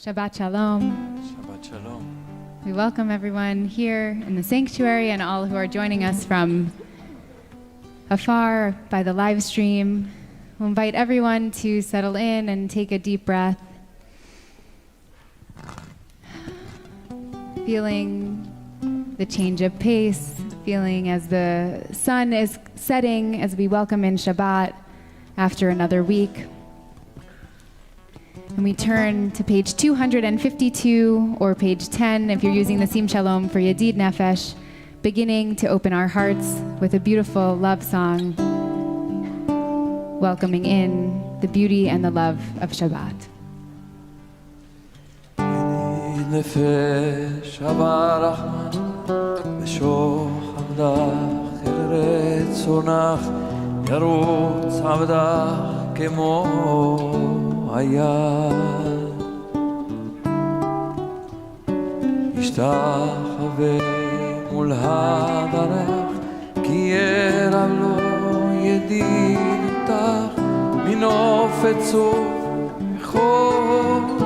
Shabbat Shalom. Shabbat Shalom. We welcome everyone here in the sanctuary and all who are joining us from afar by the live stream. We'll invite everyone to settle in and take a deep breath. Feeling the change of pace, feeling as the sun is setting as we welcome in Shabbat after another week. And we turn to page 252 or page 10 if you're using the Sim Shalom for Yedid Nefesh, beginning to open our hearts with a beautiful love song, welcoming in the beauty and the love of Shabbat. נפש אברחמן בשוחמדך אל רצונך ירוץ עבדך כמו היד ישתחווה מול הדרך כי ירב לו ידידותך מנוף עצוב מחורתך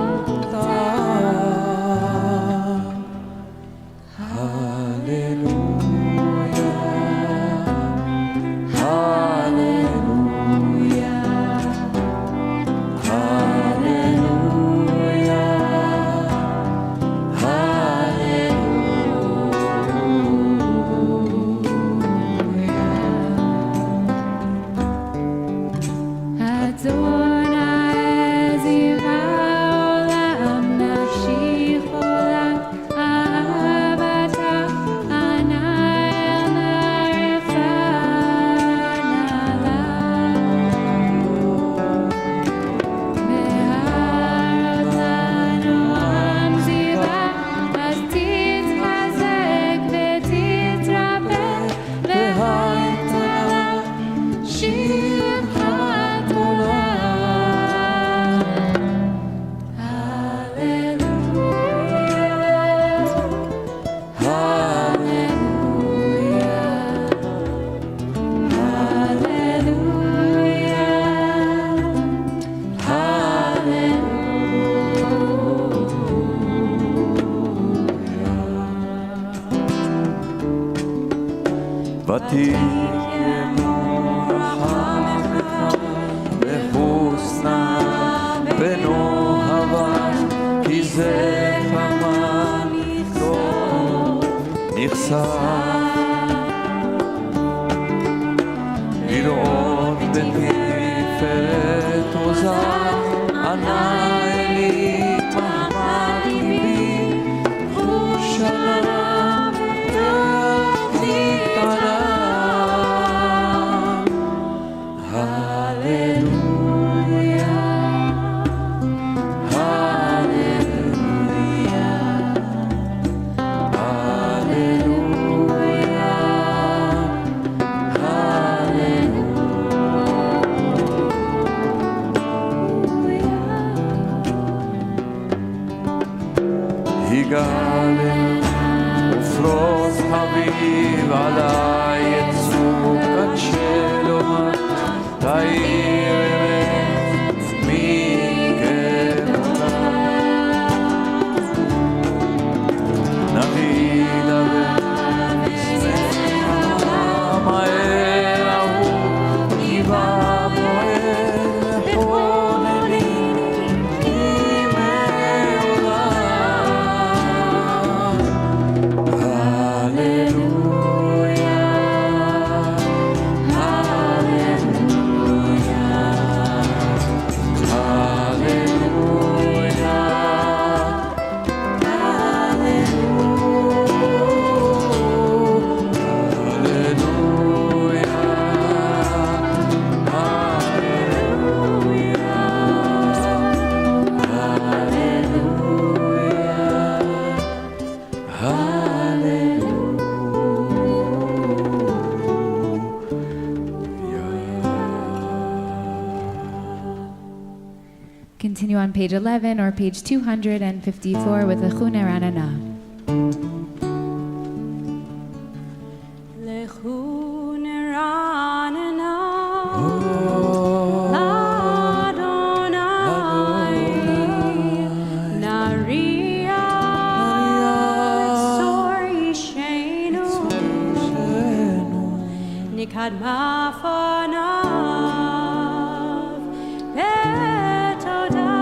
Continue on page 11 or page 254 with the Chune Ranana. Adonai, מאפוניו בתודה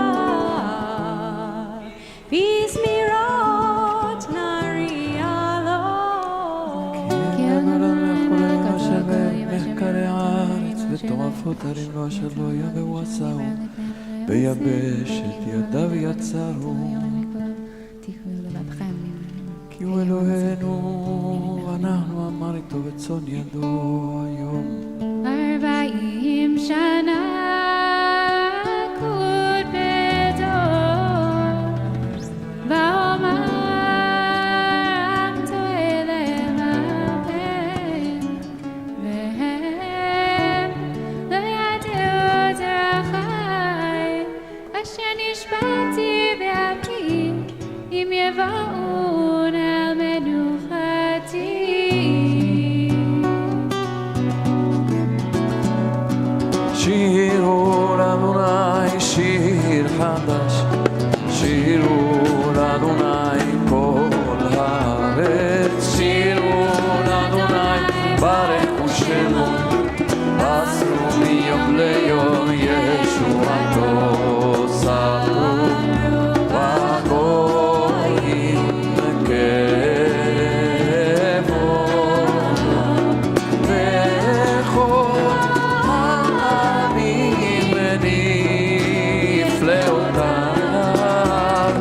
בזמירות נריע לו. כי אמר המלך אשר במחקרי הארץ וטורפות הרים לו אשר לא יבואו עשהו ביבשת ידיו יצרו. כי הוא אלוהינו ואנחנו אמר איתו בצאן ידו היום. 40 שנה קוד בדור ואומר עמתו אליהם הבן והם לא ידעו דרכי אשר נשבעתי בעמי אם יבואון אל מנוחתי. שירו לאדוני שיר חדש, שירו לאדוני כל הארץ, שירו לאדוני ברכו שמו, עשו מיום ליום ישועתו ספרו והגויים כבודו וכל העמים נפלאותיו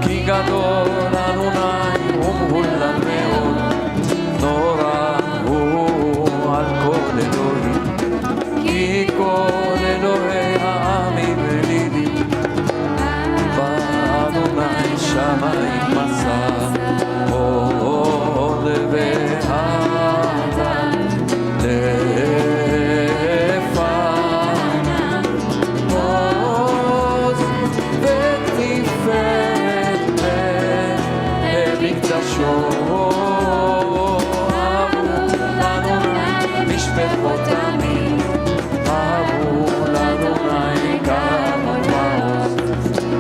כי גדול אדוני ומהולל מאוד נורא הוא על כל אלוהים כי כל אלוהי העמים אלילים ואדוני שמיים מסע עוד ואהבה לפניו עוז ותפארת במקדשו אדוני משפחות עמים אבו לאדוני כבוד ועוז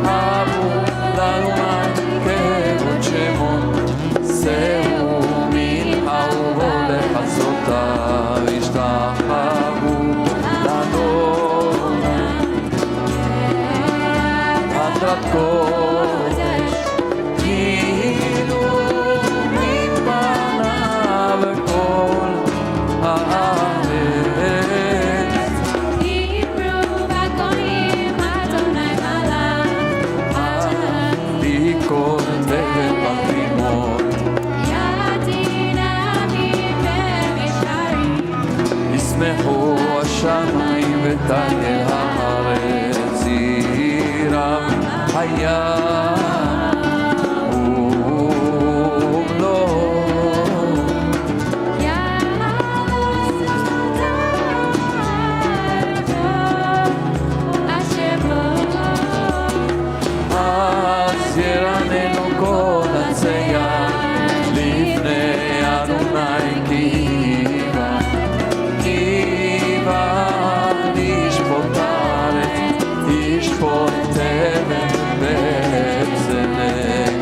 אבו לאדוני כבוד שמות שאו מלחהו ולחסותיו השתחוו לאדוני עטרת קודש כאילו מפניו כל הארץ דיברו בגויים אדוני מלך עדי כל תבל ברימון ידין עמים ומשרים ישמחו השמיים ותעל הארץ עירם היה אז ירננו כל הצייה לפני אדוני כי בא לשפוט הארץ ישפוט תבל וצדק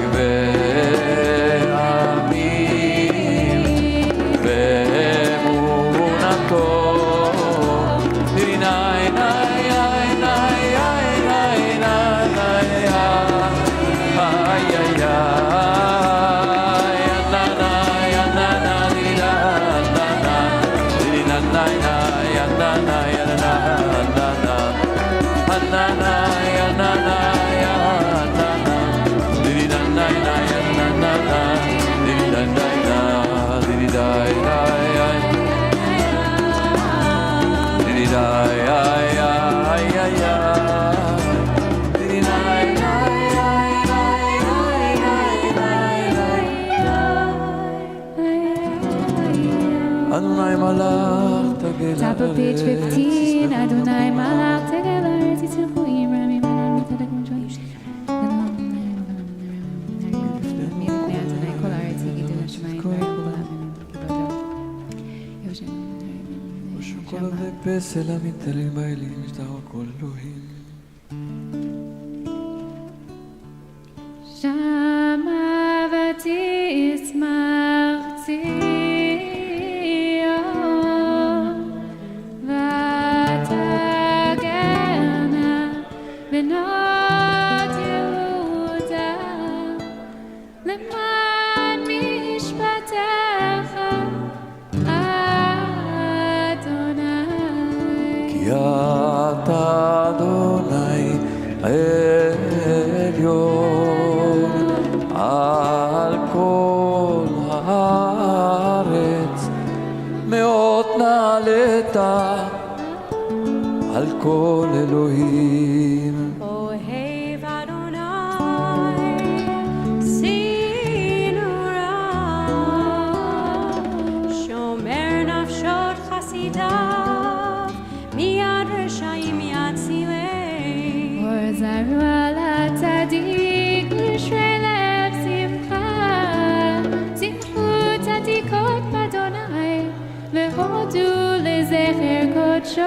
ועמים באמונתו דיני נאי נאי נאי נאי נאי נאי ay ay ay na na ya na na ni na na na ni na na ya na na ya na na na na na ya na na ya na na ni na na ya na na na ni na na ni da ay ay ni da ay ay ay Adonai malach tegel Top of page 15, Adonai malach tegel haaretz yitzilchu imram imanan mitadek mujay. מלפני אדוני כל הארץ יגידו השמיים וירקו בעמים כבודו. כל עובדי פסל המתעלים באלים משתחו כל אלוהים שמה ותשמח ציון הכל אלוהים. אוהב אדוני, סינורה, שומר נפשות חסידיו, מיד רשעים יצילם. אור זרוע לצדיק, לשרי לב שמחה, זכרו צדיקות באדוני, והודו לזכר קודשו.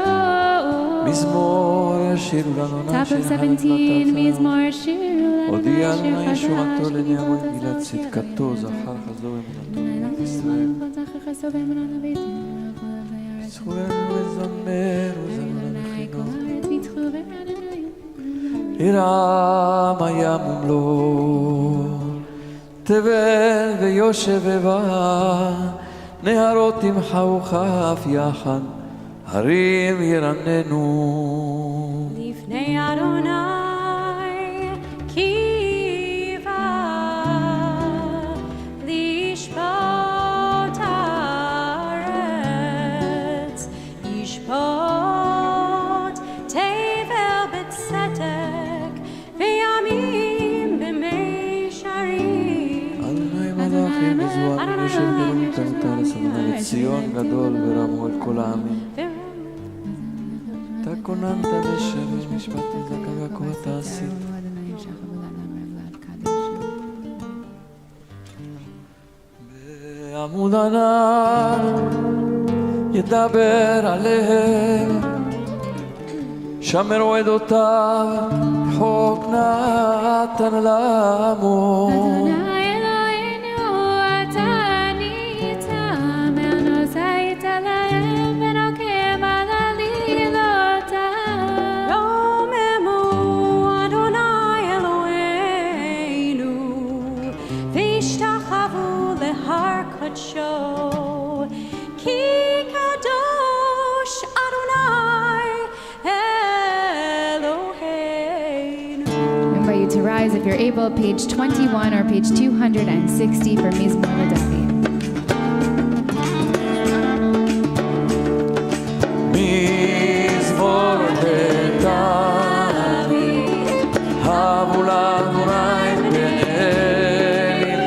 מזמור ישיר לנו Top נשיר of 17, מזמור שיר לנו הודיע נשיר לנו חדש, ישועתו לנעמו לגבולות גילת הזרוע צדקתו שלנו. זכר חזור אמונתו לנו בית ישראל. זכר חסו באמונה בית זכורנו לזמר וזמר לכינו עירם הים ומלוא תבל ויושבבה נהרות ימחאו כף יחד הרים ירננו לפני אדוני קיווה לשפוט הארץ, ישפוט תבל בצדק וימים במישרים. אדוני מלאכים בזוהר יושב גלום תמתה לסמנה לציון גדול ורמו את כל העמים אתה כוננת לשבש משפט נזקה והכל אתה עשית בעמוד ענן ידבר עליהם שמרו עדותיו חוק נתן לעמו אדוני אלוהינו אתה ניתם ונושאת להם ונוקם על עלילותיו. רוממו אדוני אלוהינו והשתחוו להר קודשו כי קדוש אדוני אלוהינו. I invite you to rise if you're able, page 21 or page 260 for Mizmor LaDavid. מזמור לדוד הבו לאדוני בן-אלים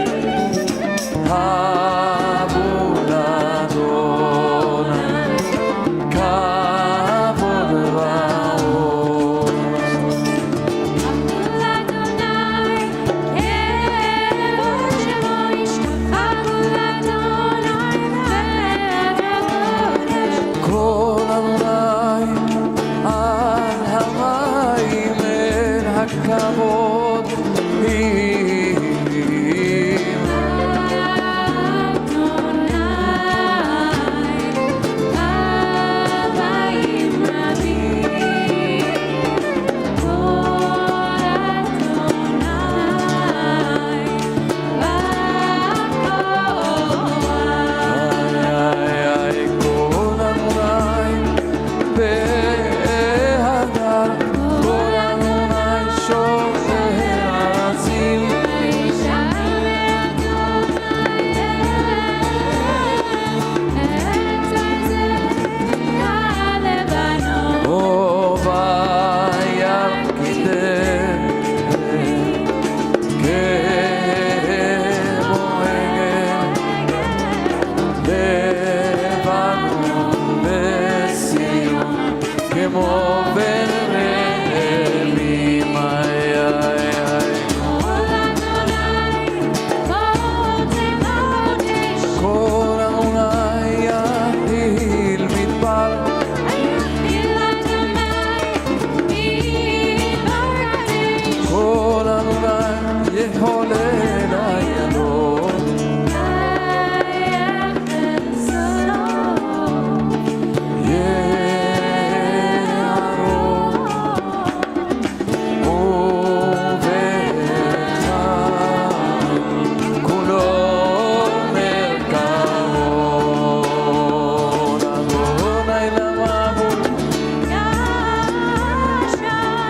הבו לאדוני כבוד ועוז כל אדוני על המים אל הכבוד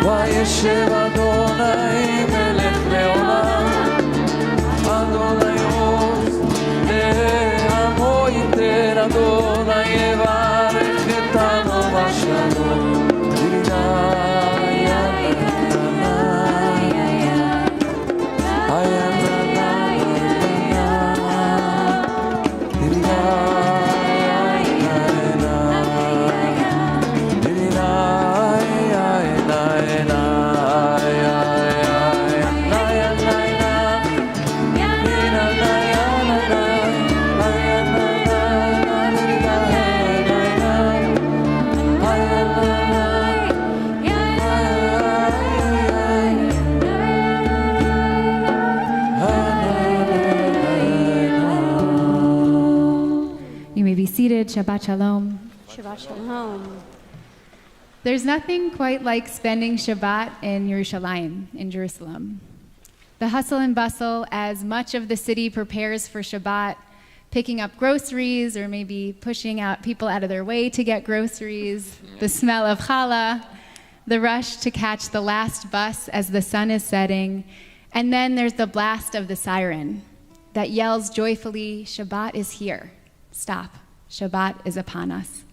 וישב אדוני מלך לעולם, אדוני עוז לעמו ייתן, אדוני יברך אותנו בשלום. Shabbat Shalom. Shabbat Shalom. There's nothing quite like spending Shabbat in Yerushalayim, in Jerusalem. The hustle and bustle as much of the city prepares for Shabbat, picking up groceries or maybe pushing out people out of their way to get groceries, the smell of challah, the rush to catch the last bus as the sun is setting, and then there's the blast of the siren that yells joyfully, Shabbat is here. Stop. Shabbat is upon us.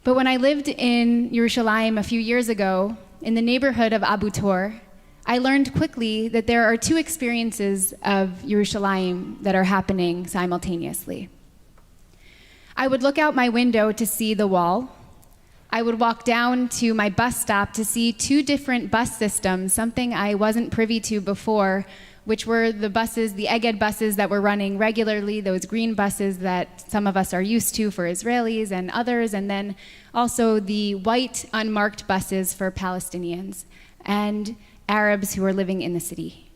But when I lived in Yerushalayim a few years ago, in the neighborhood of Abu Tor, I learned quickly that there are two experiences of Yerushalayim that are happening simultaneously. I would look out my window to see the wall. I would walk down to my bus stop to see two different bus systems, something I wasn't privy to before, which were the buses, the Egged buses that were running regularly, those green buses that some of us are used to for Israelis and others, and then also the white unmarked buses for Palestinians and Arabs who are living in the city.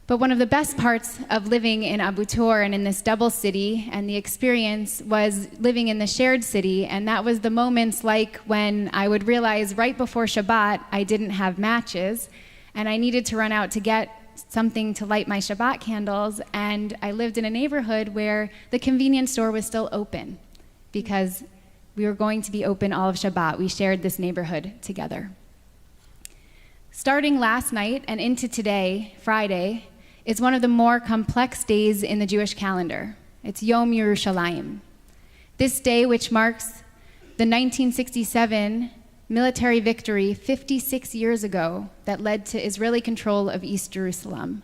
But one of the best parts of living in Abu Tor and in this double city and the experience was living in the shared city, and that was the moments like when I would realize right before Shabbat I didn't have matches and I needed to run out to get something to light my Shabbat candles, and I lived in a neighborhood where the convenience store was still open because we were going to be open all of Shabbat. We shared this neighborhood together. Starting last night and into today, Friday, is one of the more complex days in the Jewish calendar. It's Yom Yerushalayim. This day, which marks the 1967 military victory 56 years ago that led to Israeli control of East Jerusalem.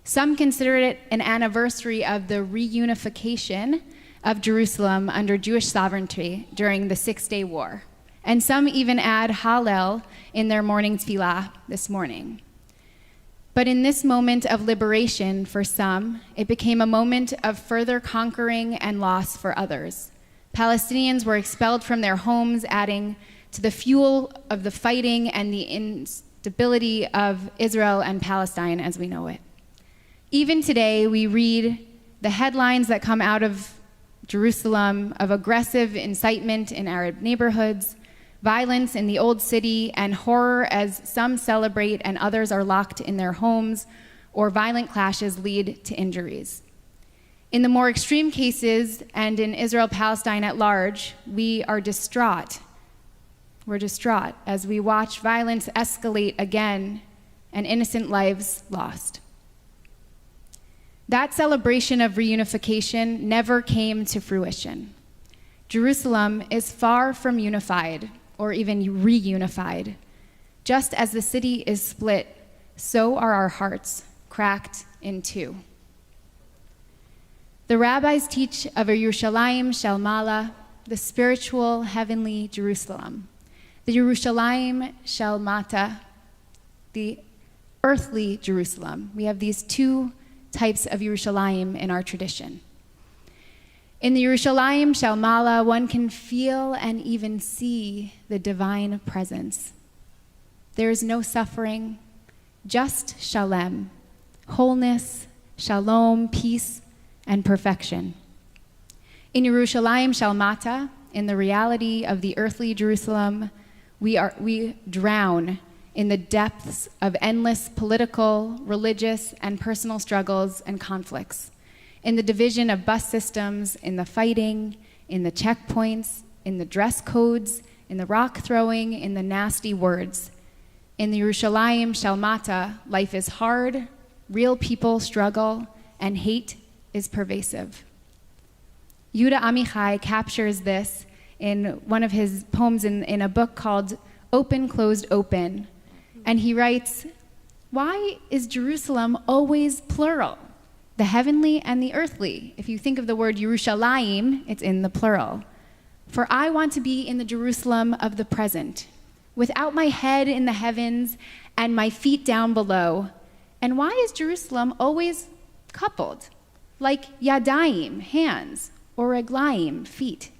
Some consider it an anniversary of the reunification of Jerusalem under Jewish sovereignty during the Six-Day War. And some even add Hallel in their morning tefillah this morning. But in this moment of liberation for some, it became a moment of further conquering and loss for others. Palestinians were expelled from their homes, adding to the fuel of the fighting and the instability of Israel and Palestine as we know it. Even today, we read the headlines that come out of Jerusalem of aggressive incitement in Arab neighborhoods, violence in the old city, and horror as some celebrate and others are locked in their homes, or violent clashes lead to injuries. In the more extreme cases, and in Israel-Palestine at large, we are distraught. We're distraught as we watch violence escalate again and innocent lives lost. That celebration of reunification never came to fruition. Jerusalem is far from unified or even reunified. Just as the city is split, so are our hearts, cracked in two. The rabbis teach of a Yerushalayim Shel Mala, the spiritual heavenly Jerusalem, the Yerushalayim Shel Mata, the earthly Jerusalem. We have these two types of Yerushalayim in our tradition. In the Yerushalayim Shel Mala, one can feel and even see the divine presence. There is no suffering, just shalem, wholeness, shalom, peace, and perfection. In Yerushalayim Shel Mata, in the reality of the earthly Jerusalem, we drown in the depths of endless political, religious, and personal struggles and conflicts, in the division of bus systems, in the fighting, in the checkpoints, in the dress codes, in the rock throwing, in the nasty words. In the Yerushalayim Shel Mata, life is hard, real people struggle, and hate is pervasive. Yehuda Amichai captures this in one of his poems in a book called Open, Closed, Open. And he writes, why is Jerusalem always plural? The heavenly and the earthly. If you think of the word Yerushalayim, it's in the plural. For I want to be in the Jerusalem of the present, without my head in the heavens and my feet down below. And why is Jerusalem always coupled, like yadayim, hands, or reglaim, feet?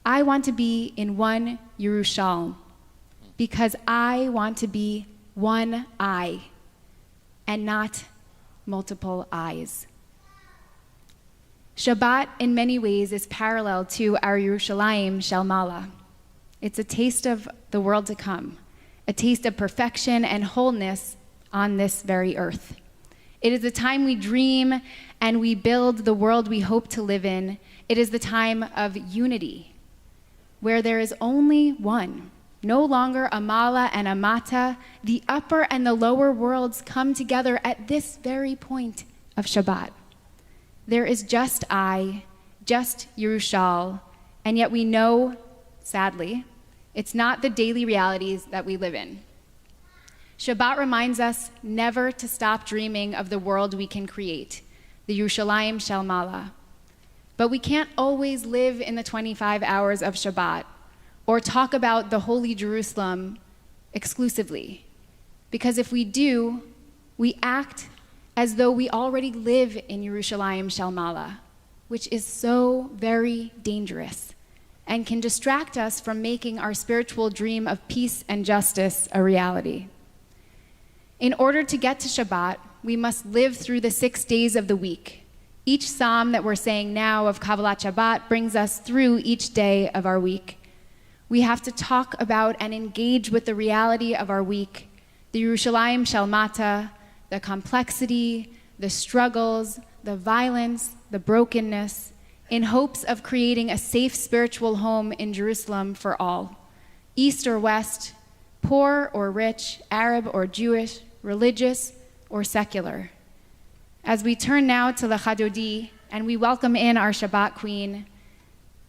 I want to be in one Yerushalayim, because I want to be one eye and not multiple eyes. Shabbat, in many ways, is parallel to our Yerushalayim Shel Mala. It's a taste of the world to come, a taste of perfection and wholeness on this very earth. It is the time we dream and we build the world we hope to live in. It is the time of unity, where there is only one. No longer a Mala and a Mata. The upper and the lower worlds come together at this very point of Shabbat. There is just I, just Yerushal, and yet we know, sadly, it's not the daily realities that we live in. Shabbat reminds us never to stop dreaming of the world we can create, the Yerushalayim Shel Mala. But we can't always live in the 25 hours of Shabbat or talk about the Holy Jerusalem exclusively. Because if we do, we act as though we already live in Yerushalayim Shel Mala, which is so very dangerous and can distract us from making our spiritual dream of peace and justice a reality. In order to get to Shabbat, we must live through the 6 days of the week. Each psalm that we're saying now of Kabbalat Shabbat brings us through each day of our week. We have to talk about and engage with the reality of our week, the Yerushalayim Shel Mata, the complexity, the struggles, the violence, the brokenness, in hopes of creating a safe spiritual home in Jerusalem for all, East or West, poor or rich, Arab or Jewish, religious or secular. As we turn now to L'Chadodi and we welcome in our Shabbat Queen,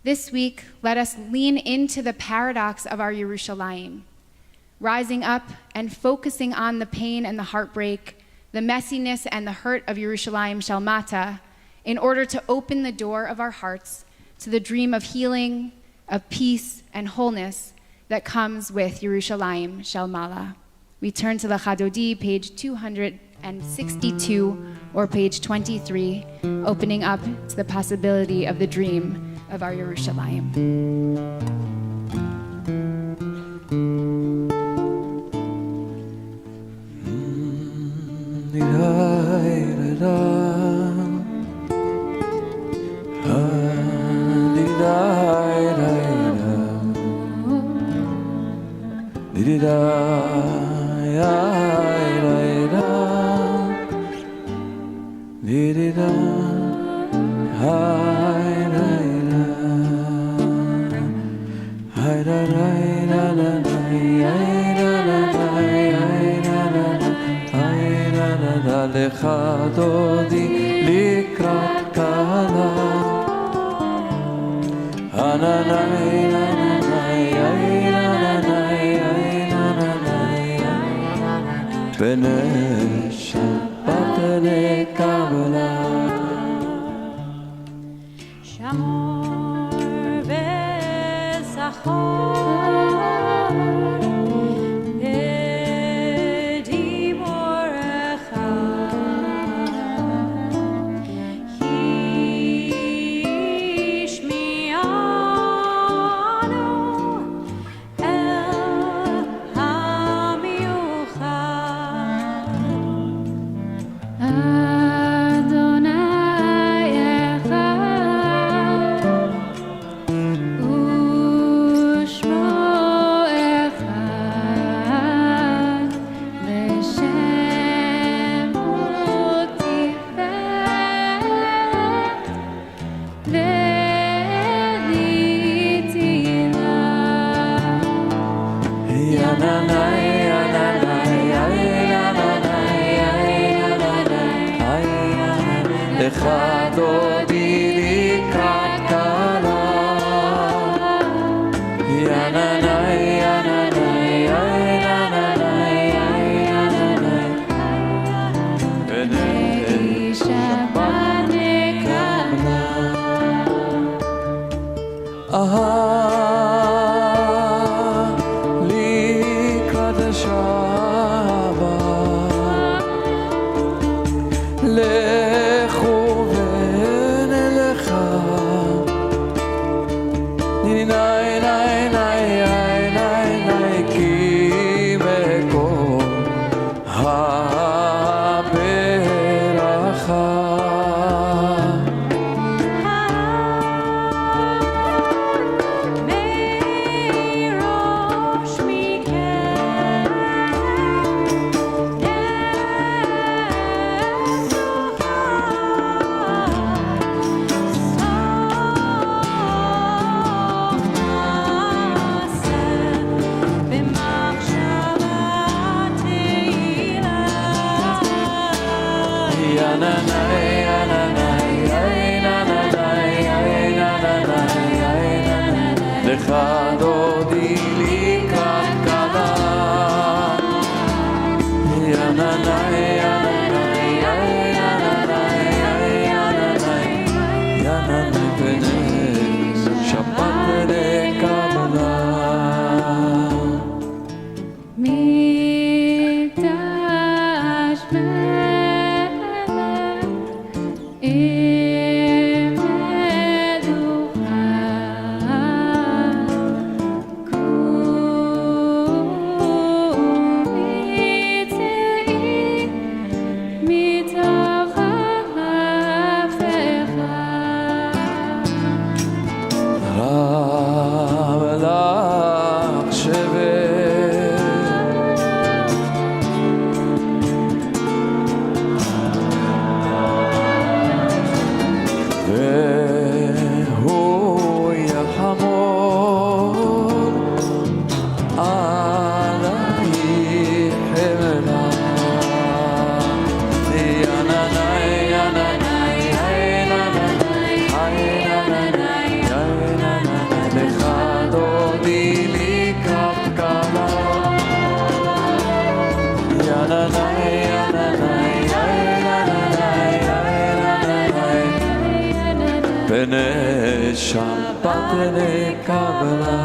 this week, let us lean into the paradox of our Yerushalayim, rising up and focusing on the pain and the heartbreak, the messiness and the hurt of Yerushalayim Shel Mata, in order to open the door of our hearts to the dream of healing, of peace and wholeness that comes with Yerushalayim Shel Mala. We turn to L'Chadodi, page 262, or page 23, opening up to the possibility of the dream of our Yerushalayim. L'Chadodi likrat kala Ananai B'nei Shabbat leKabbalah Shamor v'Sachor Lechu Shabbat Kabbalat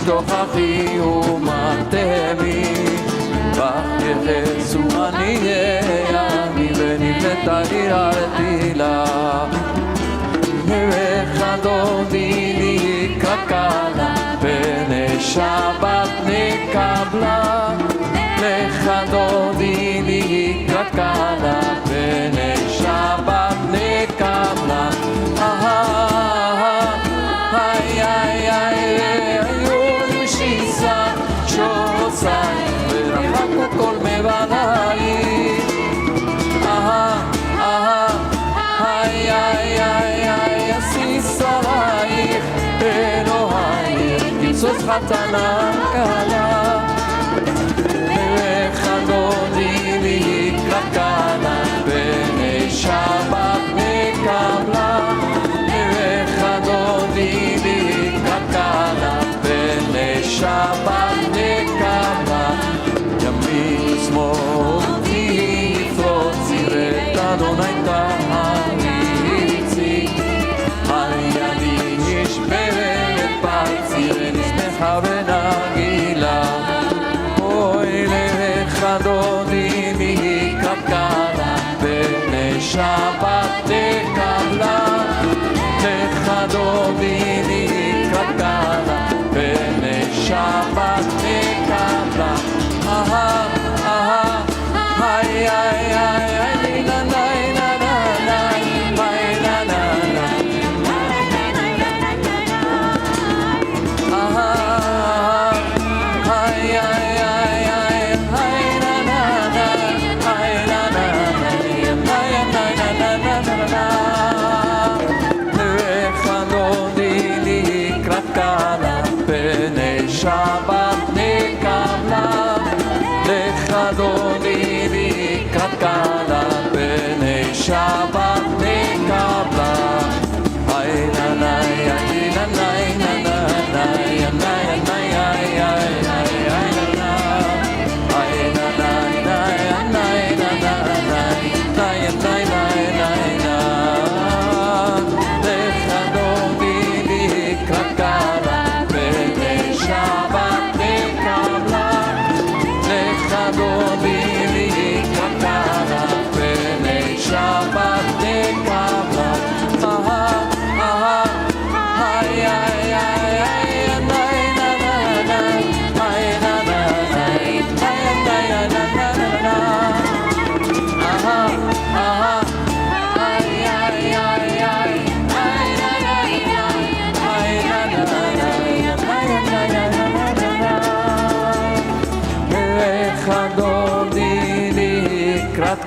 תוכחי ומתמי בחייכס ואני יעמי ונבנתה עיר ארתילה וכדודי לי קקלה פני שבת נקבלה וכדודי לי קקלה פני שבת נקבלה ורחקו כל מבניי אסיס עלייך אלוהי כיסוס חתנה קלה וכדודי לי קקלה בני שבת נקבלה וכדודי לי קקלה בני שבת נקבלה ימין ושמאל תפרוצי ותדוני תריצי על ידי נשברת פרצי ונשמחה ונגילה אוי לך דודי לי קקלה בני שבת תקבלה לך דודי לי קקלה בני שבת תקבלה ay ay ay ay na na na na na na na na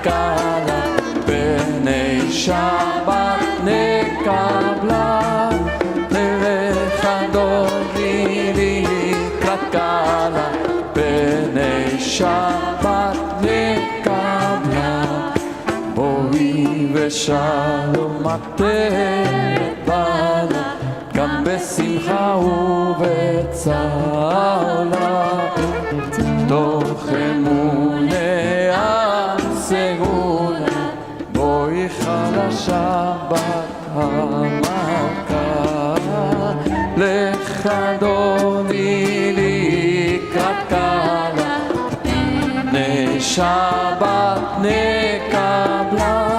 קלה בני שבת נקבלה לבך דודי לקראת קלה בני שבת נקבלה בואי ושלום תבלה גם בשמחה ובצעלה תוך אמוניה סגולה בואי חלה שבת המלכה לך דודי לקראת קלה שבת נקבלה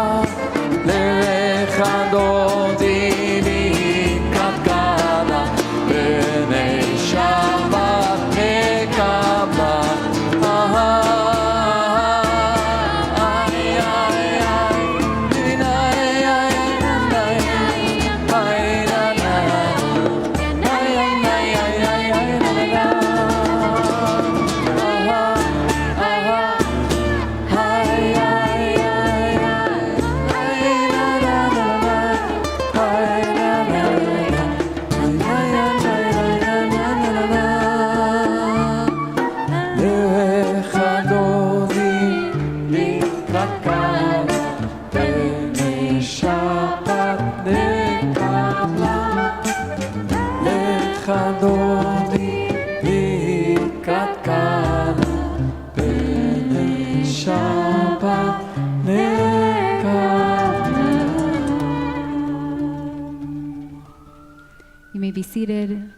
לך דודי לקראת קלה בני שבת נקבלה You may be seated.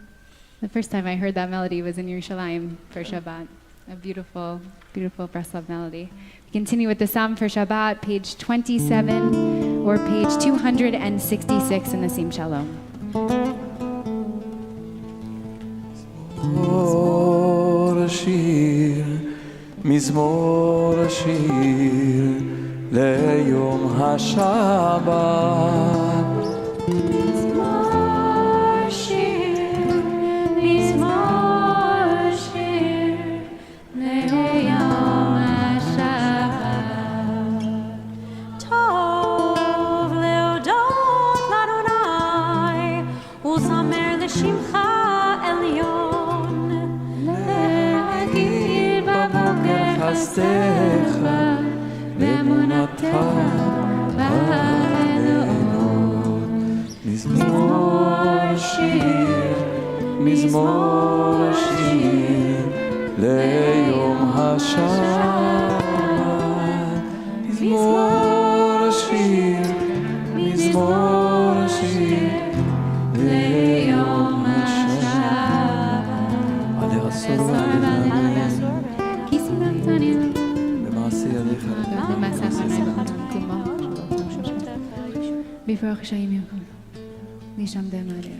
The first time I heard that melody was in Yerushalayim for Shabbat. A beautiful, beautiful Breslov melody. We continue with the Psalm for Shabbat, page 27 or page 266 in the Sim Shalom. מזמור השיר ליום השבת חסדך ואמונתך באלוהים מזמור השיר מזמור השיר ליום השבת מזמור השיר מזמור השיר ליום השבת עלי הסור בברוך שעים יום נשם דם עליה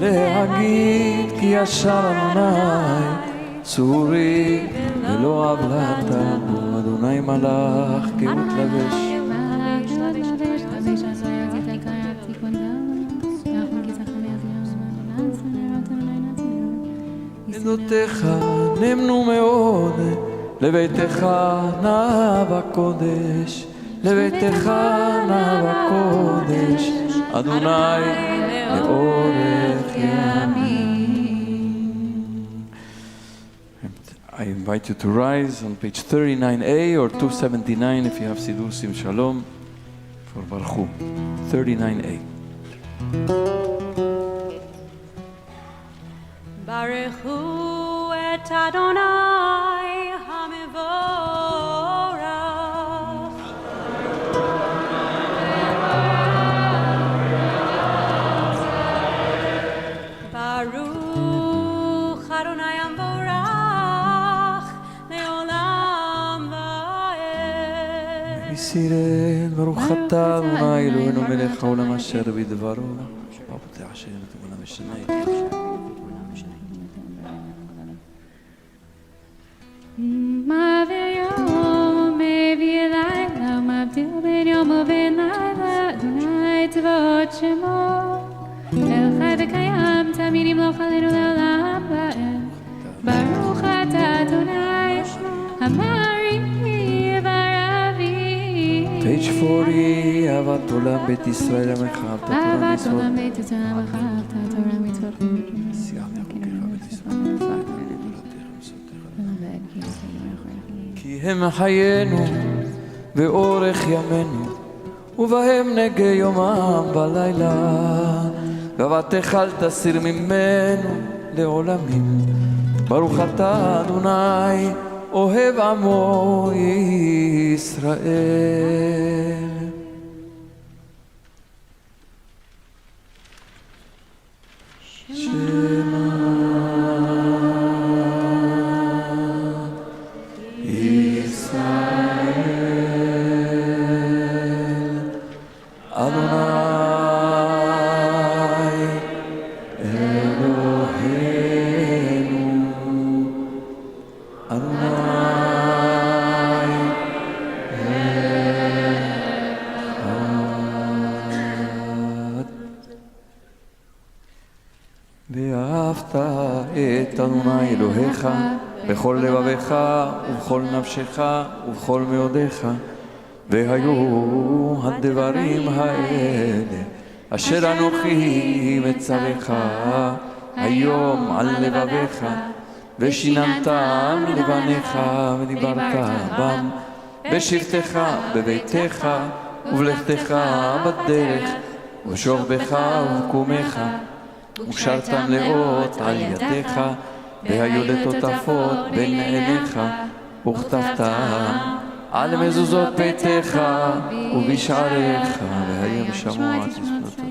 להגיד כי ישר אדוני צורי ולא עוולתנו אדוני מלאך גאות לבש עדותיך נמנו מאוד לביתך נא בקודש לביתך נא בקודש אדוני לאורך ימים. I invite you to rise on page 39A or 279 if you have Sidur Sim Shalom for Baruch 39A. Baruch hu et Adonai hamevorach. Baruch Adonai hamevorach leolam va'ed. Be seated. Baruch atah Adonai Eloheinu melech haolam asher bidvaro. B'apotei Hashem v'tevona mishnei. Ma ברוך אתה אדוני, אמרי ורבי. Page 40, אהבת עולם בית ישראל עמך, אהבת עולם בית ישראל עמך, תורה מצוות. כי הם חיינו ואורך ימינו, ובהם נגה יומם בלילה, ואהבתך אל תסיר ממנו לעולמים. ברוך אתה אדוני אוהב עמו ישראל. ואהבת את אדוני אלוהיך בכל לבביך ובכל נפשך ובכל מאודיך. והיו הדברים האלה אשר אנוכי מצווך היום על לבביך, ושיננתם לבניך ודיברת בם בשבתך בביתך ובלכתך בדרך ובשוכבך ובקומך, וקשרתם לאות על ידיך, והיו לטוטפות בין עיניך, וכתבתם על מזוזות ביתך ובשעריך, והיה משמוע תספלותו.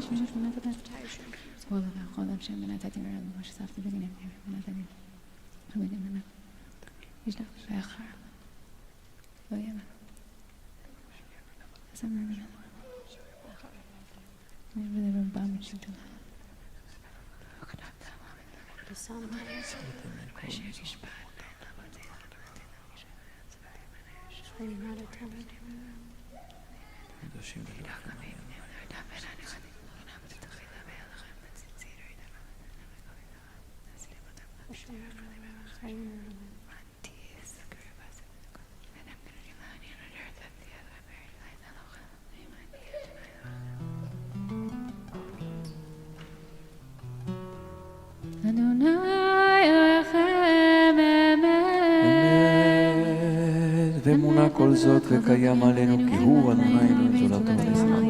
ואמונה כל זאת וקיים עלינו כי הוא אדוני אלוהים זולתו ולזמן.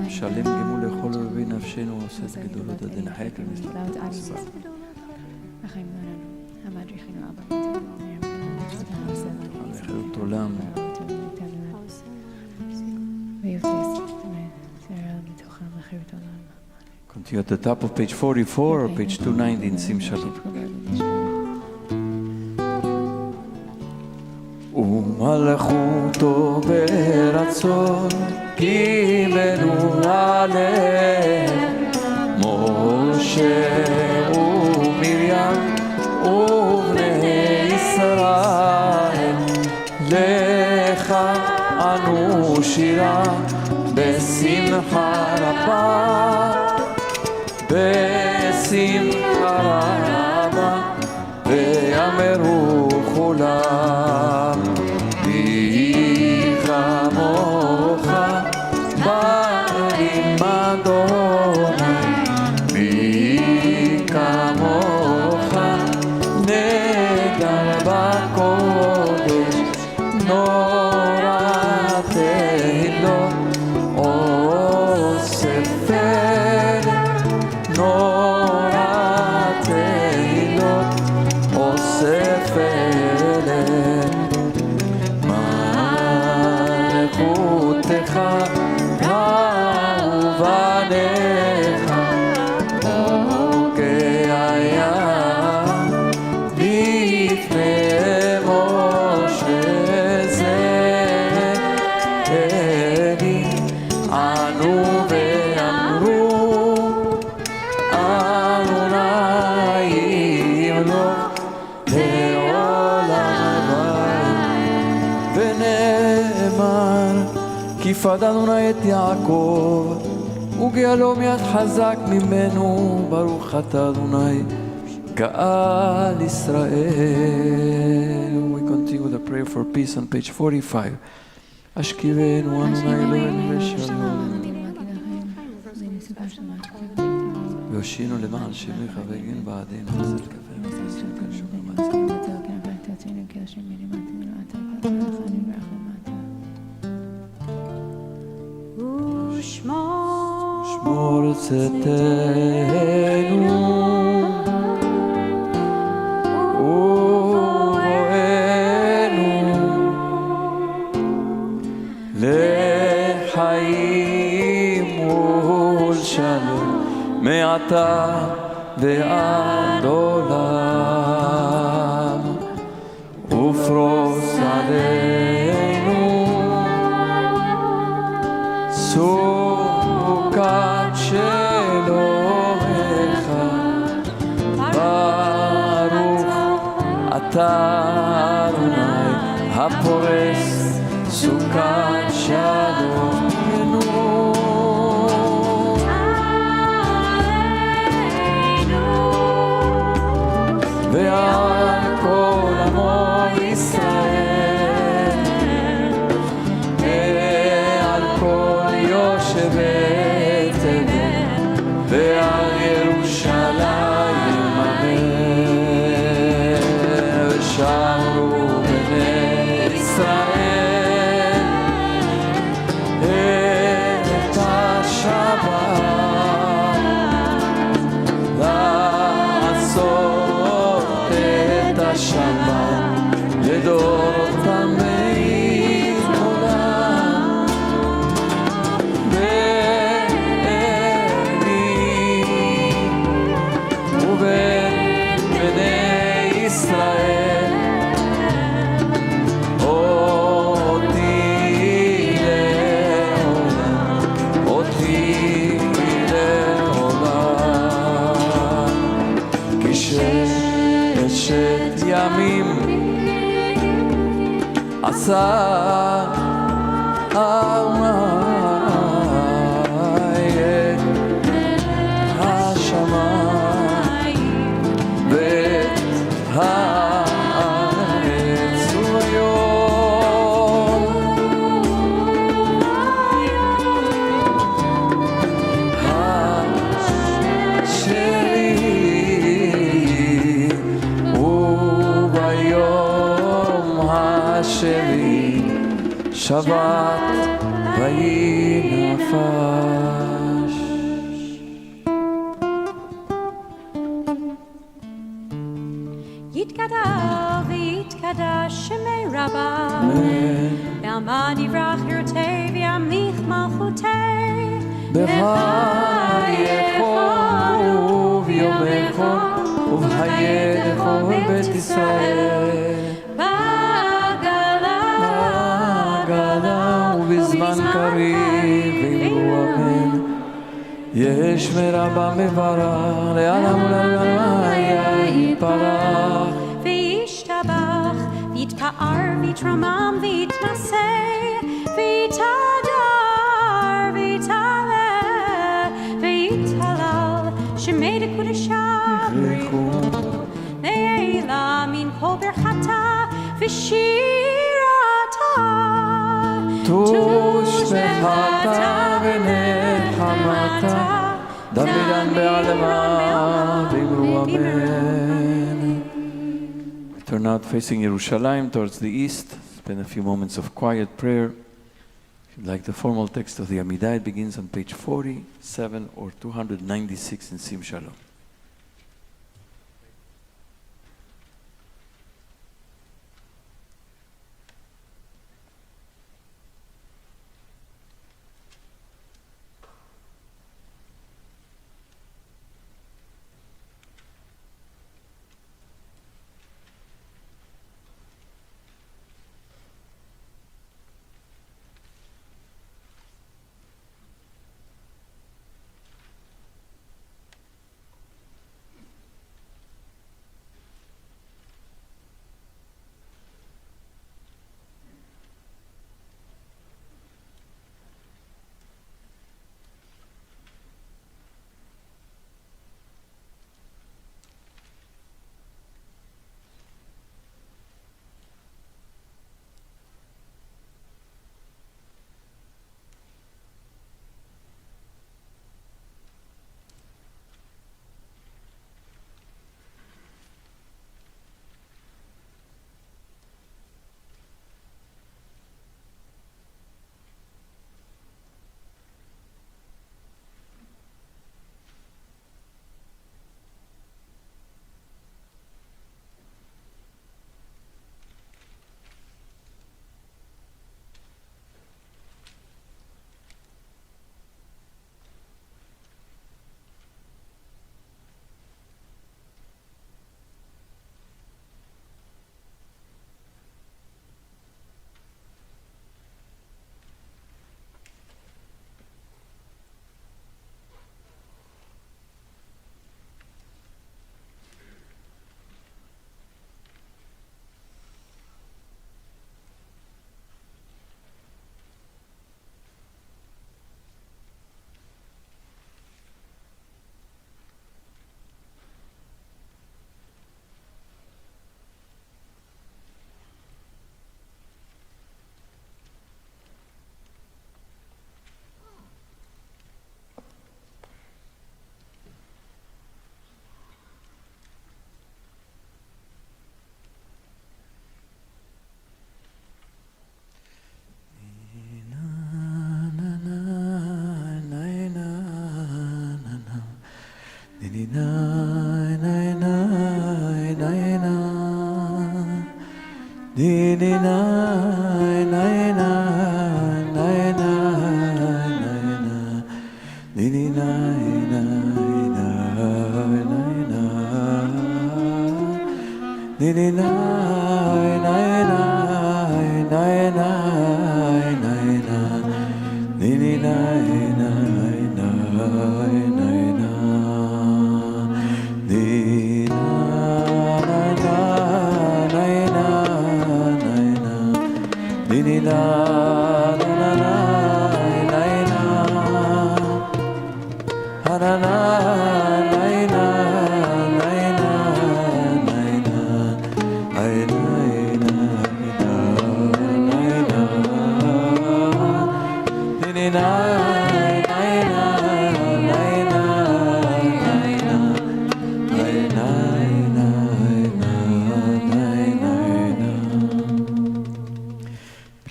שלם גמול לכל אוהבי נפשנו ועושה את גדולות עד אין חקר מסתרת מצווה. חירות עולם. Continue at the top of page 44 or page 290 שים שלום. ומלכותו ברצון קיבלו עליהם משה ומרים ובני ישראל. לך אנו שירה בשמחה רבה, בשמחה רבה, ויאמרו כולם כמוך באים אדוני, מי כמוך נגל בקודש, נורא תהילות אוסף אלה, נורא תהילות אוסף אלה. מלכותך ובניך הוגה היה לפני משה זאני, ענו ואמרו אדוני ימלוך לעולם ועד. ונאמר כי פדה אדוני את יעקב וגאלו מיד חזק ממנו. ברוך אתה אדוני Ga'al Israel. We continue with a prayer for peace on page 45. Ashkivenu Adonai Eloheinu Shalom. והושיענו למען שמך והגן בעדינו וזל כפינו ועשינו כאן שומר מעשינו. שמור צאתנו ובואנו לחיים ולשלום מעתה ועד עולם, ופרוס עלינו סוכת שלומך, ברוך אתה אדוני הפורס סוכת שלומנו. ועל כל עמו ישראל, ועל כל יושבי תבל, ועל ירושלים אמן. ושרו בני ישראל את השבת, לעשות את השבת לדורותם מעין עולם. ביני ובין בני ישראל אותי לעולם, אותי לעולם. כי ששת ימים עשה אדוני את השמיים ואת הארץ, והיום השביעי, וביום השביעי שבת ויהי נפש. יתגדל ויתקדש שמי רבי, בעלמא יברח ירתה וימיך מלכותי, בחייך וביומך ובחייך ובית ישראל, בגלה ובזמן קריב אמרו אמן. יש מרבה מברך לעולם ולעולם יתברך, וישתבח ויתפאר ויתרומם ויתנשא ויתהדר ויתעלה ויתהלל שמי דקודשה בריחו לעילה מן כל ברכתה ושירתה תושבחתה ונחמתה דמירן בעלמה ואמרו אמן. Turn out facing Yerushalayim towards the east. Spend a few moments of quiet prayer. If you'd like the formal text of the Amidah, it begins on page 47 or 296 in Sim Shalom.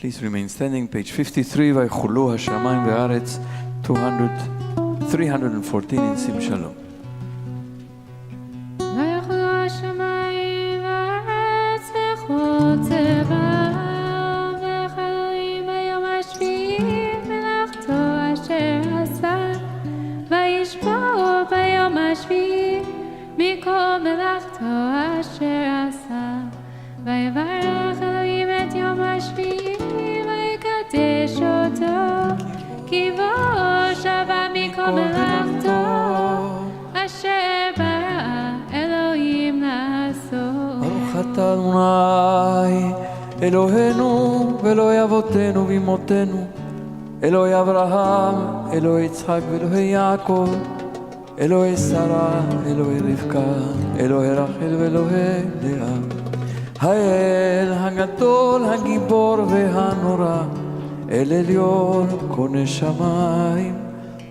Please remain standing, page 53, ויחולו השמיים והארץ, 314 in Sim Shalom. ויחולו השמיים והארץ וכל צבאם, וחללים ביום השביעי מלאכתו אשר עשה, וישבעו ביום השביעי מכל מלאכתו אשר עשה, ויברך אלוהים את יום השביעי ויקדש אותו, כי בו שבה מכל מלאכתו אשר ברא אלוהים לעשות. ברוך אתה אדוני אלוהינו ואלוהי אבותינו ואמותינו, אלוהי אברהם, אלוהי יצחק ואלוהי יעקב, אלוהי שרה, אלוהי רבקה, אלוהי רחל ואלוהי לאה, האל הגדול, הגיבור והנורא, אל עליון קונה שמיים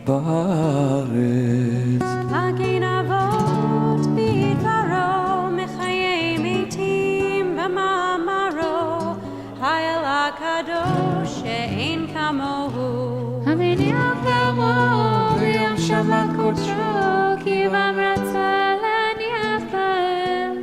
בארץ. מגן אבות בדברו, מחיי מתים במאמרו, האל הקדוש שאין כמוהו. המניח דמו ביום שבת קודשו, כי בם רצה להניח בהם.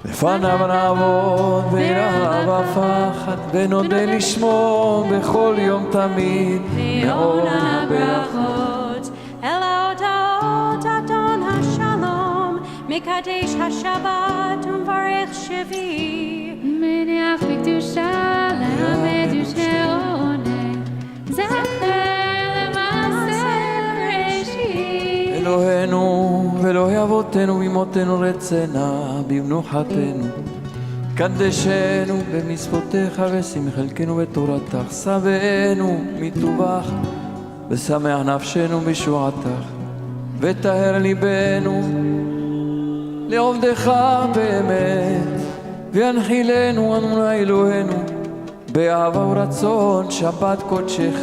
לפניו נעבוד ויראה בפחד, ונודה לשמו בכל יום תמיד, מעון הברכות אל ההודעות אדון השלום, מקדש השבת ומברך שביעי, מניח בקדושה למד ושעונה, זכר למעשה בראשית. אלוהינו ואלוהי אבותינו ואמותינו רצנה במנוחתנו, קדשנו במצוותיך ושים חלקנו בתורתך, שבענו מטובך ושמח נפשנו בשועתך, וטהר ליבנו לעובדך באמת, וינחילנו אדוני אלוהינו באהבה ורצון שבת קודשך,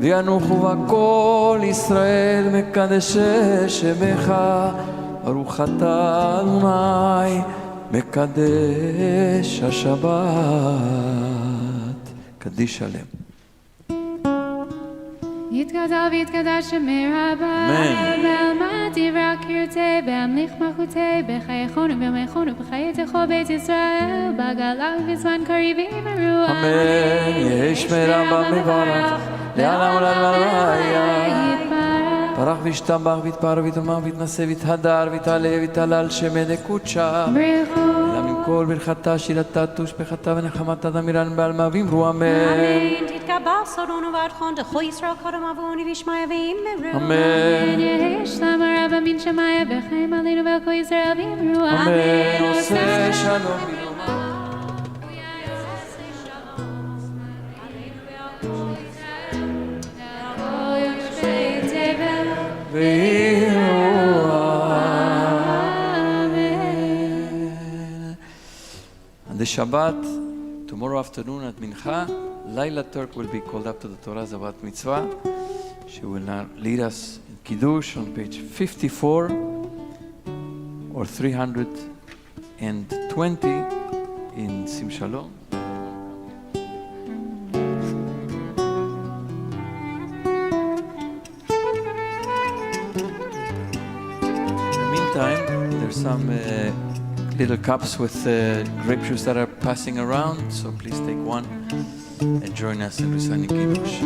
וינוחו בה כל ישראל מקדשי שמך. ברוך אתה אדוני מקדש השבת. קדיש שלם. יתגדל ויתקדש שמי רבה, בעלמא דברה קרתי, בהמליך מלכותי, בחייכונו בימיכונו, בחיי תכו בית ישראל, בגלה ובזמן קריב אמרו אמן. יהי שמי רבה מברך, לעולם ולעולם פרח וישתבח ויתפאר ויתרומם ויתנשא ויתהדר ויתעלה ויתהלל שמי קודשה, אלא מכל ברכתה שירתה תושבחתה ונחמתה דמירן בעלמא ואמרו אמן. תתקבל סודון וברכון דחו ישראל קודם אבוני וישמעיה ואמרו אמן. יהי שלום הרבה מן שמיה וחיים עלינו ועל כל ישראל ואמרו אמן. עושה שלום On the Shabbat, tomorrow afternoon at Mincha, Laila Turk will be called up to the Torah Zavat Mitzvah. She will now lead us in Kiddush on page 54 or 320 in Sim Shalom. meantime, there's some little cups with grape juice that are passing around, so please take one and join us in reciting Kiddush.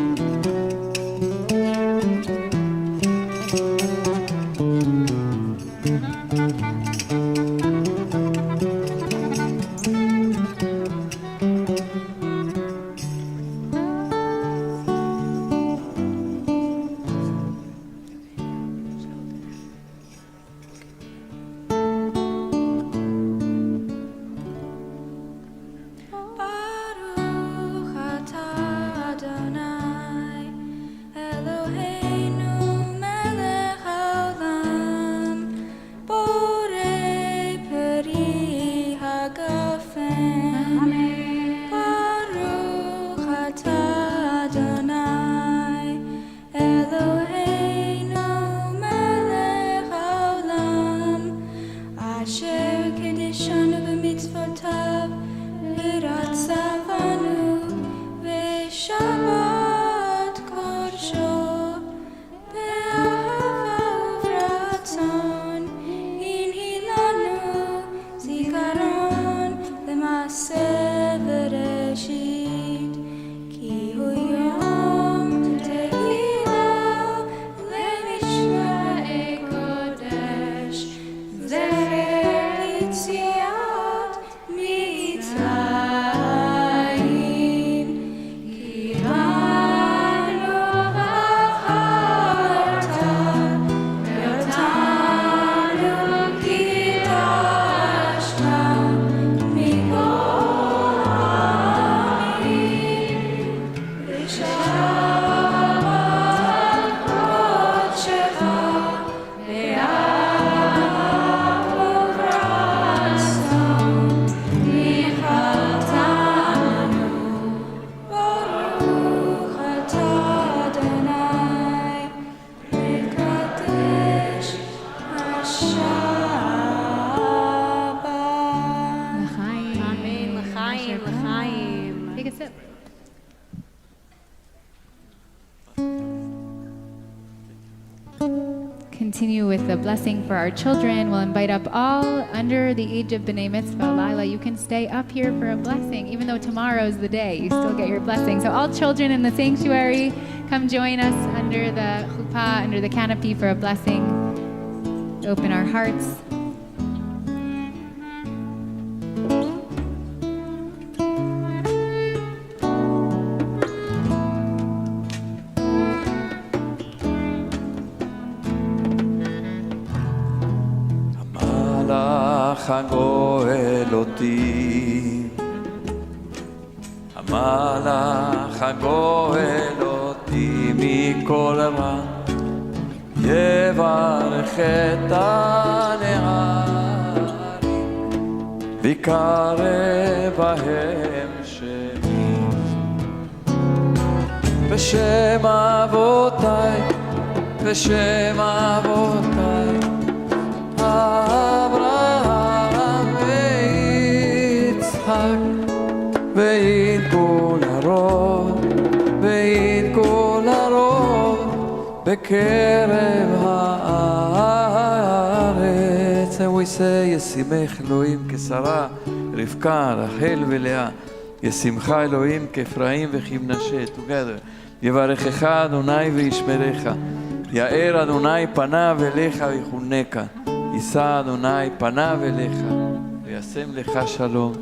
Continue with the blessing for our children. We'll invite up all under the age of B'nai Mitzvah. Lila, you can stay up here for a blessing. Even though tomorrow's the day, you still get your blessing. So all children in the sanctuary, come join us under the chuppah, under the canopy for a blessing. Open our hearts. הגואל אותי, המלאך הגואל אותי מכל רע, יברך את הנערים, ויקרא בהם שמי. בשם אבותיי, בשם אבותיי, ויתגול הרוב, ויתגול הרוב בקרב הארץ. And we say, ישימך אלוהים כשרה, רבקה, רחל ולאה. ישימך אלוהים כאפרים וכמנשה. Together. יברכך אדוני וישמרך. יאר אדוני פניו אליך ויחונקה. יישא אדוני פניו אליך וישם לך שלום.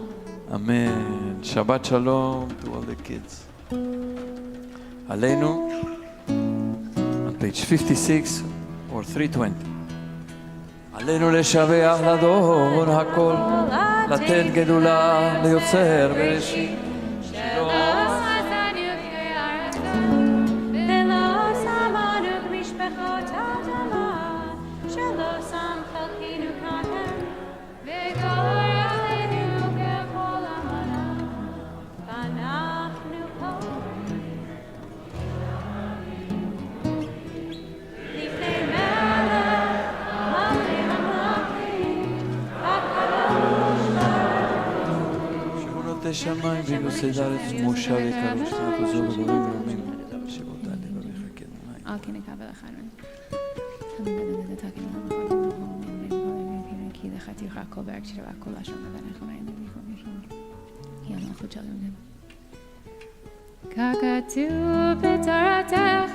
Amen. Shabbat Shalom to all the kids. Aleinu, on page 56 or 320. Aleinu לשבח לדור הכל, לתת גדולה ליוצר בראשית. שמיים ויגוסי דארץ ומושה וקרוש תעתוזו ולורים ולומים שבותה לברך כדמיים. All can cover the אחר הכל ברק שירה והכל לשון ובנך ומעין ובכל היא המלכות של יום. ככתוב בתורתך,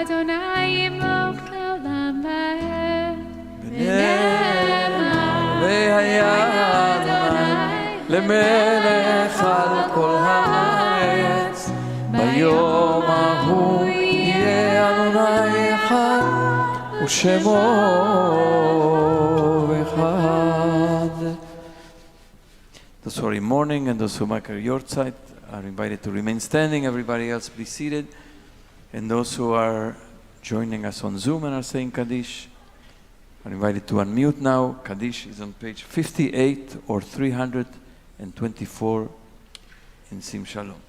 אדוני ימלוך לעולם ועד. ונאמר והיה אדוני למלך על כל הארץ, ביום ההוא יהיה אדוני אחד ושמו אחד. Those who are in mourning and those who make a yortzeit are invited to remain standing. Everybody else be seated. And those who are joining us on Zoom and are saying Kaddish are invited to unmute now. Kaddish is on page 58 or 324 in Sim Shalom.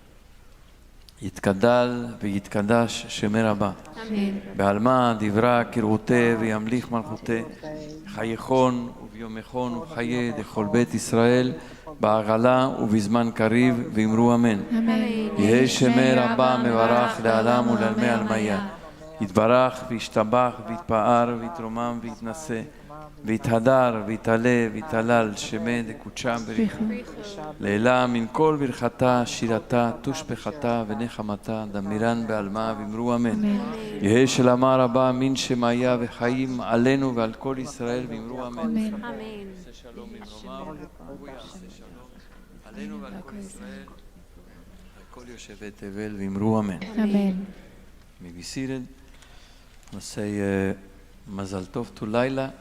יתקדל ויתקדש שמי רבה. בעלמא דברה כרעותה וימליך מלכותה. חייכון וביומכון וחיי דכל בית ישראל. בעגלה ובזמן קריב ואמרו אמן. יהי שמי רבה מברך לעלם ולעלמי עלמיה. יתברך וישתבח ויתפאר ויתרומם ויתנשא ויתהדר ויתעלה ויתהלל שמי דקודשם בריחו. לעילה מן כל ברכתה שירתה תושבחתה ונחמתה דמירן בעלמה ואמרו אמן. יהי שלמה רבה מן שמיה וחיים עלינו ועל כל ישראל ואמרו אמן. עשה שלום למרומיו הוא יעשה שלום עלינו ועל כל ישראל ועל כל יושבי תבל ואמרו אמן. May be seated. Let's say Mazal Tov to Laila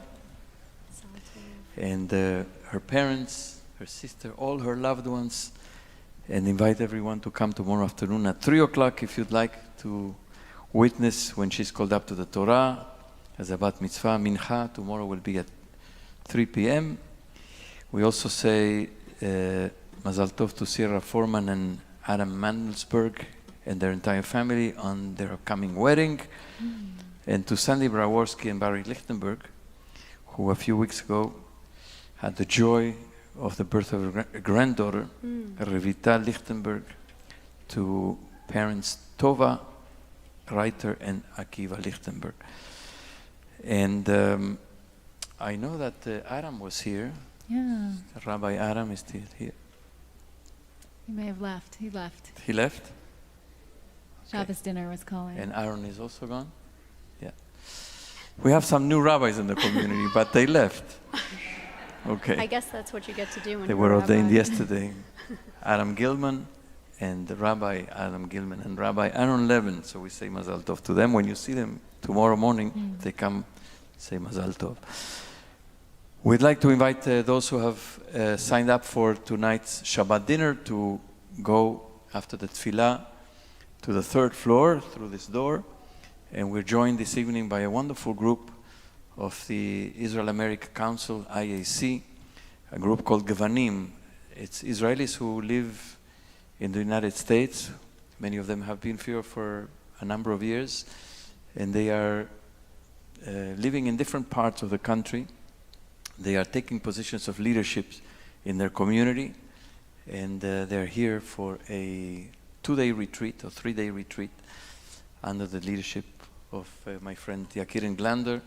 and her parents, her sister, all her loved ones, and invite everyone to come tomorrow afternoon at 3 o'clock if you'd like to witness when she's called up to the Torah as a bat mitzvah. Mincha tomorrow will be at 3 p.m. We also say Mazal Tov to Sierra Foreman and Adam Mandelsberg and their entire family on their upcoming wedding, and to Sandy Braworski and Barry Lichtenberg, who a few weeks ago had the joy of the birth of a granddaughter, Revita Lichtenberg, to parents Tova Reiter and Akiva Lichtenberg. And I know that Aram was here. Yeah. Rabbi Aram is still here. He may have left. He left. He left? Shabbos dinner was calling. And Aaron is also gone? Yeah. We have some new rabbis in the community, but they left. Okay. I guess that's what you get to do when They you're were a ordained rabbi. yesterday. Adam Gilman and Rabbi Adam Gilman and Rabbi Aaron Levin. So we say Mazal Tov to them. When you see them tomorrow morning, they come say Mazal Tov. We'd like to invite those who have signed up for tonight's Shabbat dinner to go after the tefillah to the third floor through this door. And we're joined this evening by a wonderful group of the Israel-America Council, IAC, a group called Gvanim. It's Israelis who live in the United States. Many of them have been here for a number of years. And they are living in different parts of the country. They are taking positions of leadership in their community. And they're here for a 2-day retreat or 3-day retreat under the leadership of my friend Yakirin Glander.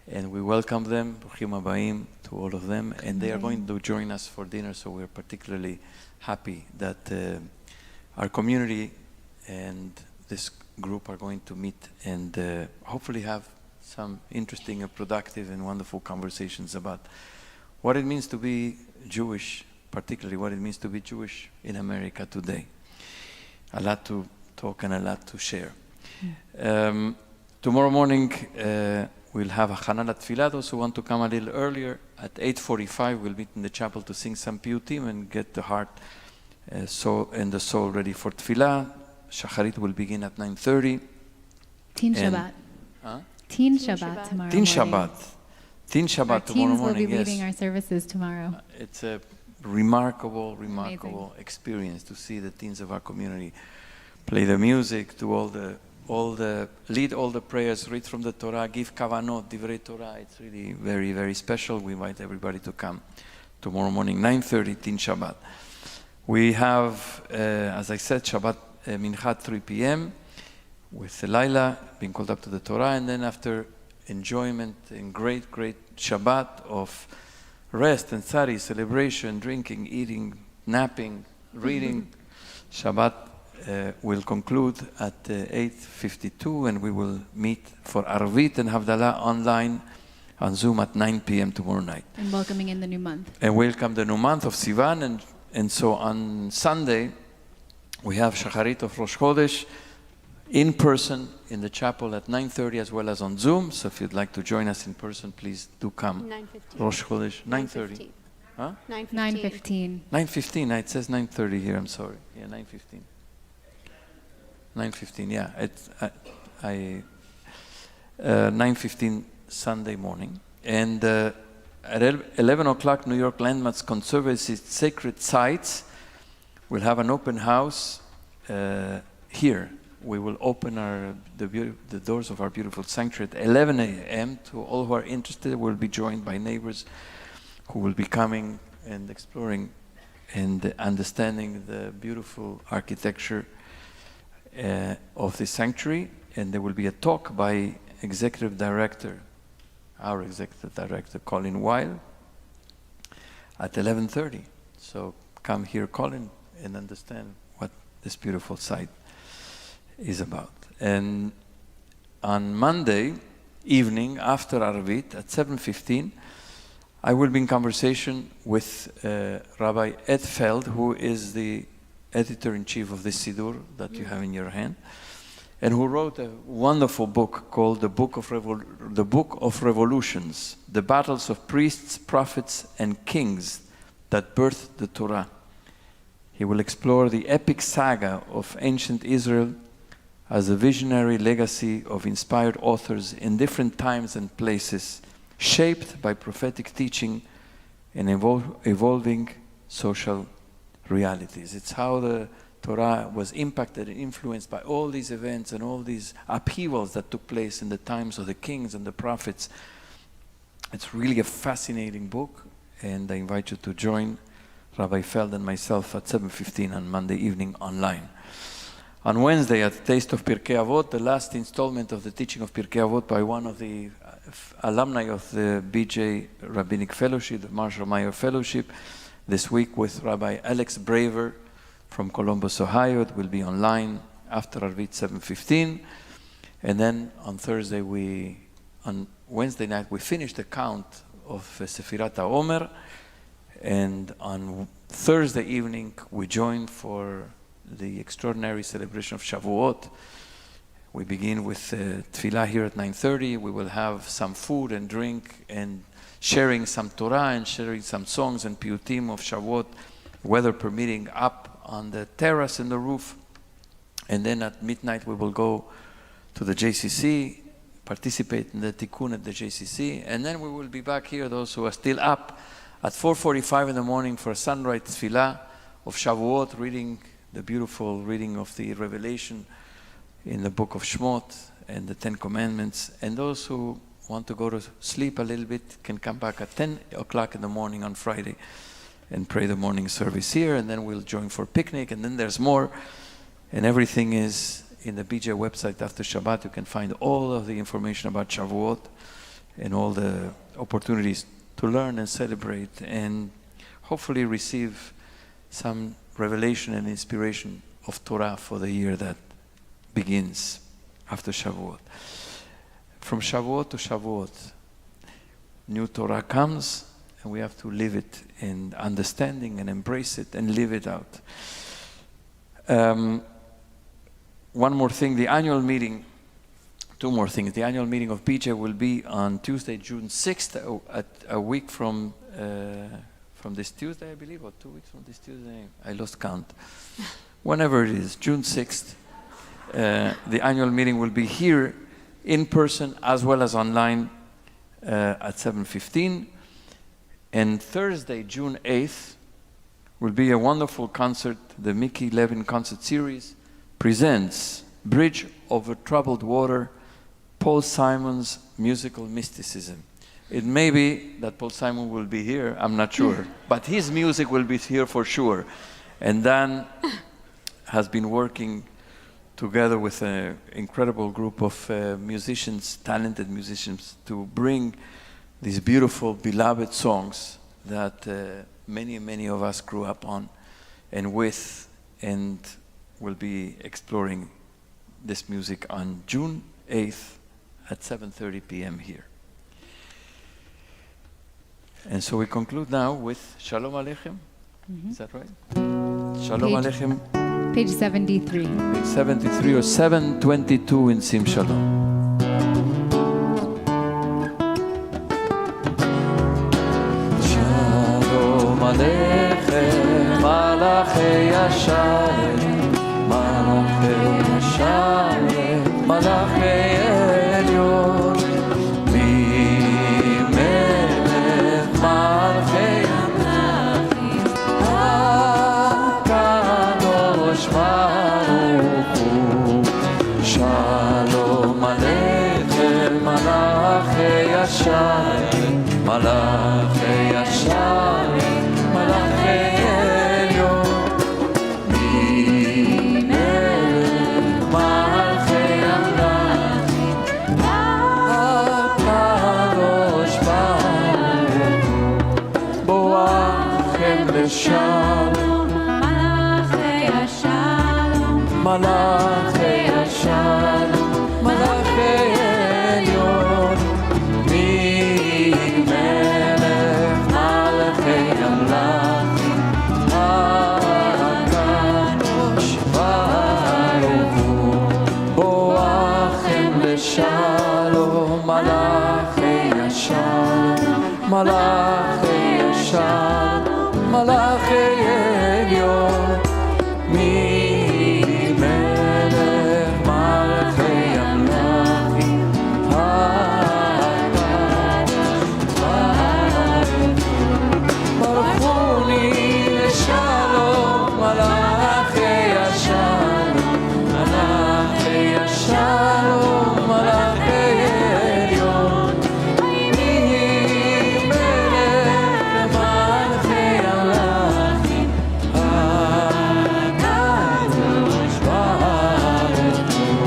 And we welcome them, Bruchim Habayim, to all of them. And they are going to join us for dinner, so we're particularly happy that our community and this group are going to meet and hopefully have some interesting and productive and wonderful conversations about what it means to be Jewish, particularly what it means to be Jewish in America today. A lot to talk and a lot to share. Tomorrow morning we'll have a Chana Tfilah. Those who want to come a little earlier, at 8:45 we'll meet in the chapel to sing some piyutim and get the heart and the soul ready for Tfilah. Shacharit will begin at 9:30. Teen Shabbat. Teen Shabbat tomorrow Teen morning. Shabbat. Teen Shabbat Our tomorrow teens morning, will be yes. leading our services tomorrow. It's a remarkable experience to see the teens of our community play the music, do lead all the prayers, read from the Torah, give kavanot, divrei Torah. It's really very, very special. We invite everybody to come tomorrow morning, 9:30, Teen Shabbat. We have, as I said, Shabbat Mincha 3 p.m. with Laila being called up to the Torah, and then after enjoyment and great Shabbat of rest and study, celebration, drinking, eating, napping, reading. Shabbat will conclude at 8:52, and we will meet for Arvit and Havdalah online on Zoom at 9 p.m. tomorrow night. And welcoming in the new month. And welcome the new month of Sivan, and so on Sunday we have Shacharit of Rosh Chodesh in person in the chapel at 9:30 as well as on Zoom. So if you'd like to join us in person, please do come. 9:15. Rosh Chodesh, 9:30. Huh? 9:15. 9:15. It says 9:30 here. I'm sorry. Yeah, 9:15. 9:15. Yeah, it's 9:15 Sunday morning, and at 11 o'clock, New York Landmarks Conservancy Sacred Sites will have an open house here. We will open the doors of our beautiful sanctuary at 11 a.m. to all who are interested. We'll be joined by neighbors who will be coming and exploring and understanding the beautiful architecture of the sanctuary. And there will be a talk by our executive director, Colin Weil, at 11:30. So come here, Colin, and understand what this beautiful site is about. And on Monday evening, after Arvit, at 7:15, I will be in conversation with Rabbi Ed Feld, who is the editor-in-chief of this Siddur that you have in your hand, and who wrote a wonderful book called The Book of Revolutions, the battles of priests, prophets, and kings that birthed the Torah. He will explore the epic saga of ancient Israel as a visionary legacy of inspired authors in different times and places, shaped by prophetic teaching and evolving social realities. It's how the Torah was impacted and influenced by all these events and all these upheavals that took place in the times of the kings and the prophets. It's really a fascinating book, and I invite you to join Rabbi Feld and myself at 7:15 on Monday evening online. On Wednesday, at Taste of Pirkei Avot, the last installment of the teaching of Pirkei Avot by one of the alumni of the BJ Rabbinic Fellowship, the Marshall Meyer Fellowship, this week with Rabbi Alex Braver from Columbus, Ohio. It will be online after Arvit 7:15. And then on Wednesday night, we finish the count of Sefirat HaOmer. And on Thursday evening, we join for the extraordinary celebration of Shavuot. We begin with Tefillah here at 9:30. We will have some food and drink and sharing some Torah and sharing some songs and piyutim of Shavuot, weather permitting, up on the terrace and the roof. And then at midnight we will go to the JCC, participate in the tikkun at the JCC, and then we will be back here, those who are still up, at 4:45 in the morning for a sunrise tefillah of Shavuot, reading the beautiful reading of the Revelation in the book of Shmot and the Ten Commandments. And those who want to go to sleep a little bit can come back at 10 o'clock in the morning on Friday and pray the morning service here, and then we'll join for picnic, and then there's more. And everything is in the BJ website after Shabbat. You can find all of the information about Shavuot and all the opportunities to learn and celebrate and hopefully receive some revelation and inspiration of Torah for the year that begins after Shavuot. From Shavuot to Shavuot, new Torah comes, and we have to live it in understanding and embrace it and live it out. One more thing, the annual meeting, two more things. The annual meeting of BJ will be on Tuesday, June 6th, a week from this Tuesday, I believe, or 2 weeks from this Tuesday. I lost count. Whenever it is, June 6th, the annual meeting will be here in person as well as online at 7:15. And Thursday, June 8th, will be a wonderful concert. The Mickey Levin concert series presents Bridge Over Troubled Water, Paul Simon's musical mysticism. It may be that Paul Simon will be here, I'm not sure, but his music will be here for sure. And Dan has been working together with an incredible group of musicians, talented musicians, to bring these beautiful, beloved songs that many of us grew up on and with, and will be exploring this music on June 8th at 7:30 p.m. here. And so we conclude now with Shalom Aleichem. Is that right? Shalom Aleichem. Page 73. Page 73 or 722 in Sim Shalom. Shalom Aleichem, Malachi Yashalem, Malachi Yashalem, Malachi Elyon, Mimelech Malachi Yamachim, HaKadosh Baruch Hu. Shalom Aleichem, Malachi Yashalem, Malachi Yashalem, Malachi Elyon, Mimelech Malachi Yamachim, HaKadosh Baruch Hu. Boachem l'shalom, Malachi Shalom, Malachi Yashalem, Malachi Elyon, Mimelech Malachi Yamachim, HaKadosh Baruch Hu. Boachem l'shalom, Malachi Yashalem, Malachi Yashalem, Malachi Elyon, Mimelech Malachi Yamachim, HaKadosh Baruch Hu. Baruchuni l'shalom, Malachi Yashalem, Malachi Yashalem, Malachi Elyon, Mimelech Malachi Yamachim, HaKadosh Baruch Hu.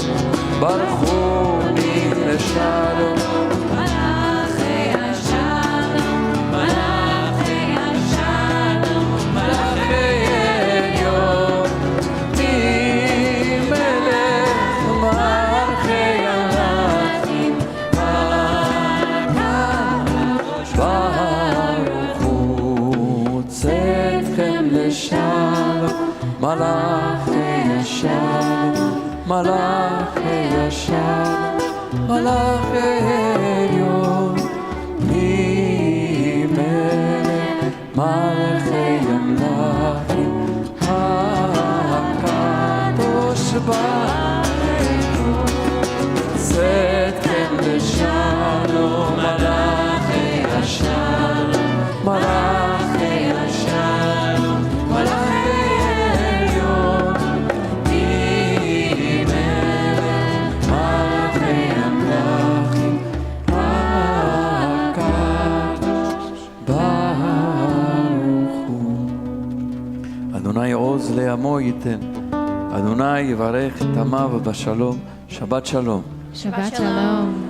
Baruchuni l'shalom, Malachi Shalom, Malachi Shalom, Malachi Elyon, Mimelech Malachi Yamachim, HaKadosh Baruch Hu. Tzedchem l'shalom, Malachi Yashalem, Malachi Yashalem, Malachi Elyon, Mimelech Malachi Yamachim, HaKadosh Baruch Hu. Tzedchem l'shalom, Malachi Yashalem, Malachi Yashalem, Malachi Elyon, Mimelech Malachi Yamachim, HaKadosh Baruch Hu. Adonai עוז לעמו ייתן, אדוני יברך את עמיו בשלום. שבת שלום. Shabbat Shalom.